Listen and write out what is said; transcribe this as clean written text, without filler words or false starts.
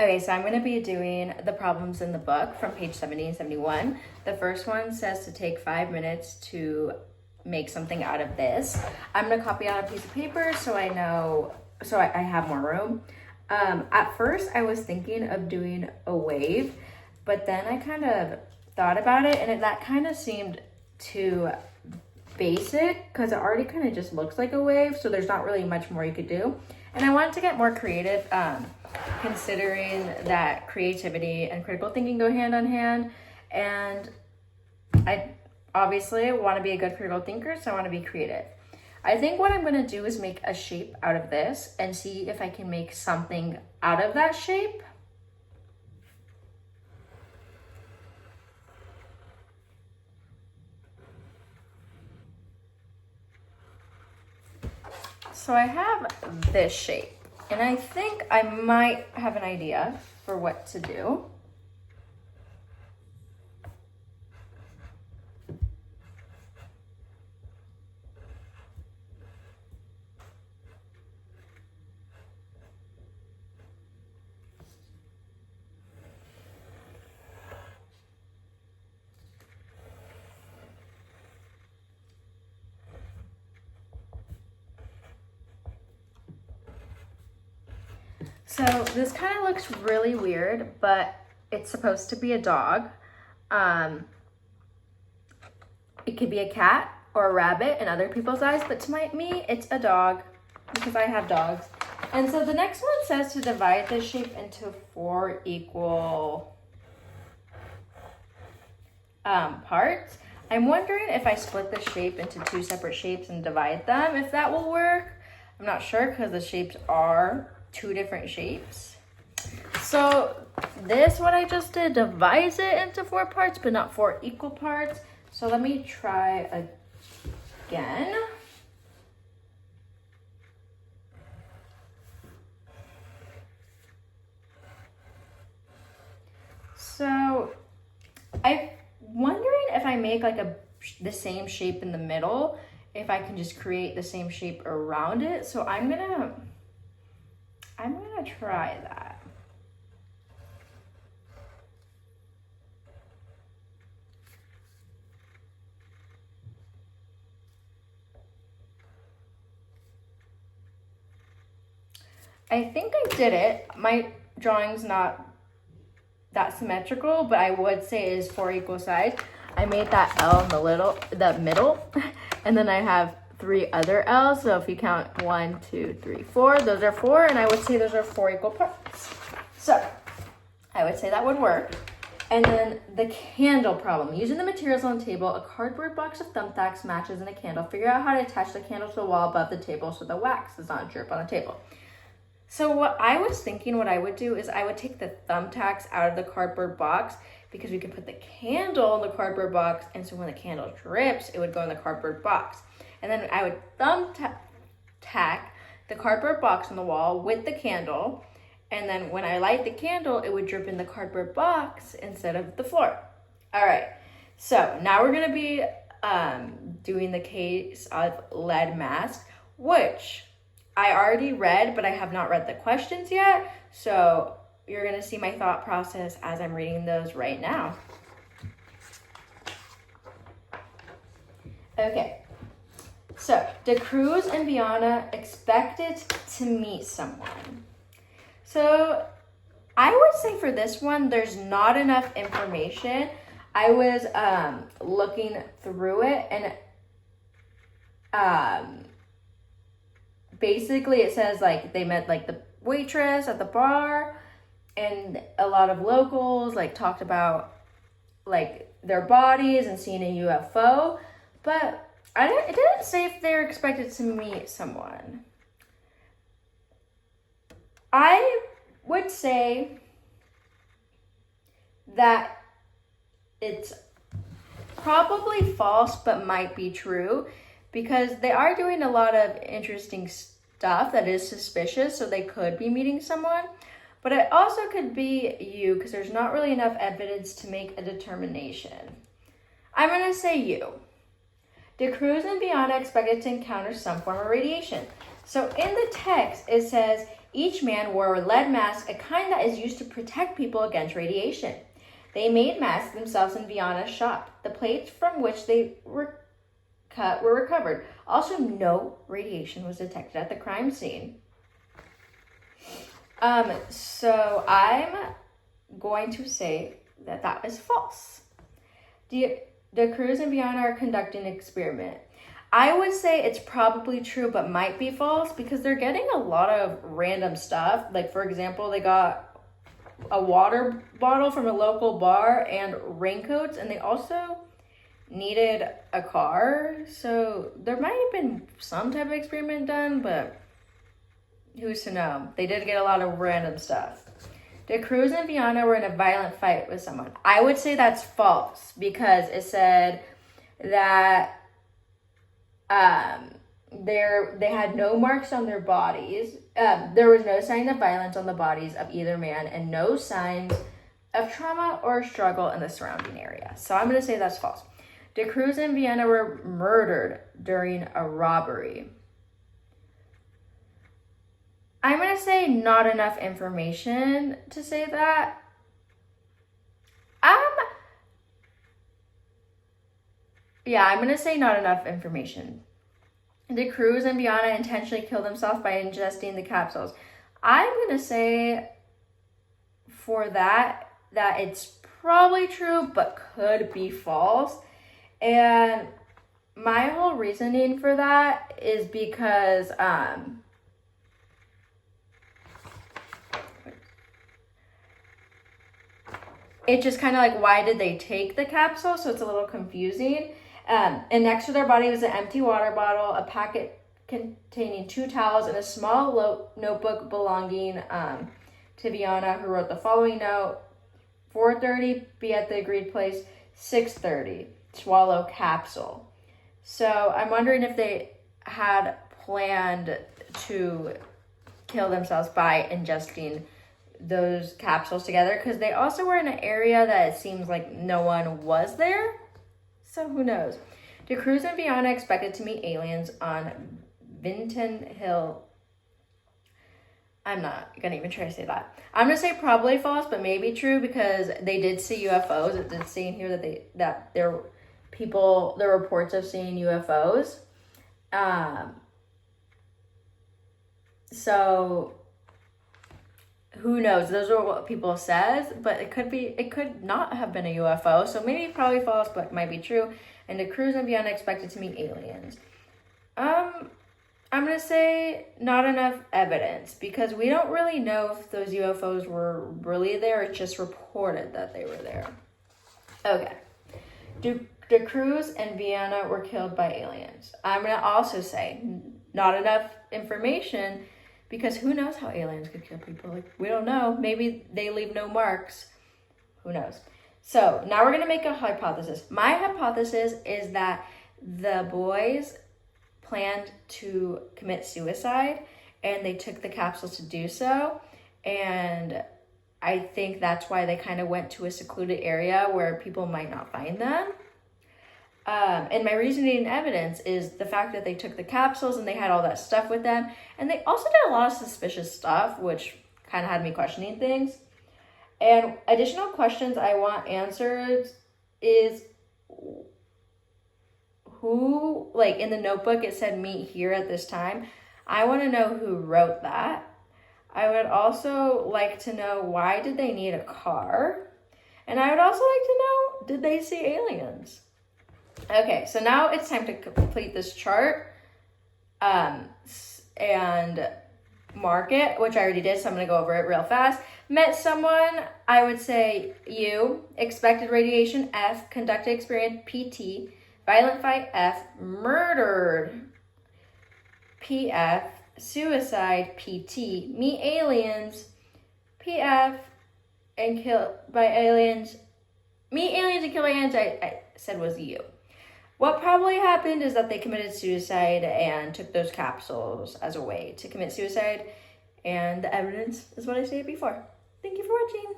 Okay, so I'm going to be doing the problems in the book from page 70 and 71. The first one says to take 5 minutes to make something out of this. I'm going to copy out a piece of paper so I know, so I have more room. At first, I was thinking of doing a wave, but then I kind of thought about it, and that kind of seemed too basic because it already kind of just looks like a wave, so there's not really much more you could do. And I wanted to get more creative, considering that creativity and critical thinking go hand in hand. And I obviously want to be a good critical thinker, so I want to be creative. I think what I'm going to do is make a shape out of this and see if I can make something out of that shape. So I have this shape, and I think I might have an idea for what to do. So this kind of looks really weird, but it's supposed to be a dog. It could be a cat or a rabbit in other people's eyes, but to me, it's a dog because I have dogs. And so the next one says to divide this shape into 4 equal parts. I'm wondering if I split the shape into 2 separate shapes and divide them, if that will work. I'm not sure because the shapes are 2 different shapes. So this, what I just did, divides it into 4 parts, but not 4 equal parts. So let me try again. So I'm wondering if I make like the same shape in the middle, if I can just create the same shape around it. So I'm gonna try that. I think I did it. My drawing's not that symmetrical, but I would say it is 4 equal sides. I made that L in the middle, and then I have 3 other L's. So if you count 1, 2, 3, 4, those are 4, and I would say those are 4 equal parts. So I would say that would work. And then the candle problem. Using the materials on the table, a cardboard box of thumbtacks, matches, and a candle. Figure out how to attach the candle to the wall above the table so the wax does not drip on the table. So what I was thinking what I would do is I would take the thumbtacks out of the cardboard box because we could put the candle in the cardboard box, and so when the candle drips, it would go in the cardboard box. And then I would thumbtack the cardboard box on the wall with the candle, and then when I light the candle, it would drip in the cardboard box instead of the floor. All right, so now we're gonna be doing the case of lead mask, which I already read, but I have not read the questions yet. So you're gonna see my thought process as I'm reading those right now. Okay, so De Cruz and Viana expected to meet someone. So I would say for this one, there's not enough information. I was looking through it, and basically it says like they met like the waitress at the bar, and a lot of locals like talked about like their bodies and seeing a UFO, but it didn't say if they're expected to meet someone. I would say that it's probably false but might be true, because they are doing a lot of interesting stuff that is suspicious, so they could be meeting someone. But it also could be you, because there's not really enough evidence to make a determination. I'm going to say you. De Cruz and Viana expected to encounter some form of radiation. So in the text, it says Each man wore a lead mask, a kind that is used to protect people against radiation. They made masks themselves in Viana's shop. The plates from which they were cut were recovered. Also, no radiation was detected at the crime scene. So I'm going to say that is false. De Cruz and Viana are conducting an experiment. I would say it's probably true, but might be false because they're getting a lot of random stuff. Like, for example, they got a water bottle from a local bar and raincoats, and they also needed a car. So there might have been some type of experiment done, but who's to know? They did get a lot of random stuff. De Cruz and Viana were in a violent fight with someone. I would say that's false because it said that they had no marks on their bodies. There was no sign of violence on the bodies of either man and no signs of trauma or struggle in the surrounding area. So I'm going to say that's false. De Cruz and Viana were murdered during a robbery. I'm going to say not enough information to say that. I'm going to say not enough information. De Cruz and Viana intentionally killed themselves by ingesting the capsules. I'm going to say for that it's probably true, but could be false. And my whole reasoning for that is because, it's just kind of like, why did they take the capsule? So it's a little confusing. And next to their body was an empty water bottle, a packet containing 2 towels, and a small notebook belonging to Viana, who wrote the following note: 4:30, be at the agreed place. 6:30, swallow capsule. So I'm wondering if they had planned to kill themselves by ingesting those capsules together, because they also were in an area that it seems like no one was there. So who knows? De Cruz and Viana expected to meet aliens on Vinton Hill. I'm not gonna even try to say that. I'm gonna say probably false, but maybe true, because they did see UFOs. It did say in here that there were reports of seeing UFOs. So who knows? Those are what people says, but it could not have been a UFO. So maybe probably false, but might be true. And De Cruz and Viana expected to meet aliens. I'm gonna say not enough evidence, because we don't really know if those UFOs were really there. It's just reported that they were there. Okay. De Cruz and Viana were killed by aliens. I'm gonna also say not enough information, because who knows how aliens could kill people? Like, we don't know. Maybe they leave no marks. Who knows? So now we're going to make a hypothesis. My hypothesis is that the boys planned to commit suicide and they took the capsules to do so. And I think that's why they kind of went to a secluded area where people might not find them. And my reasoning and evidence is the fact that they took the capsules and they had all that stuff with them. And they also did a lot of suspicious stuff, which kind of had me questioning things. And additional questions I want answered is who, like in the notebook, it said meet here at this time. I want to know who wrote that. I would also like to know, why did they need a car? And I would also like to know, did they see aliens? Okay, so now it's time to complete this chart and mark it, which I already did, so I'm going to go over it real fast. Met someone, I would say U. Expected radiation, F. Conducted experience, PT. Violent fight, F. Murdered, PF. Suicide, PT. Meet aliens, PF. And killed by aliens. Meet aliens and kill by aliens, I said was U. What probably happened is that they committed suicide and took those capsules as a way to commit suicide. And the evidence is what I stated before. Thank you for watching.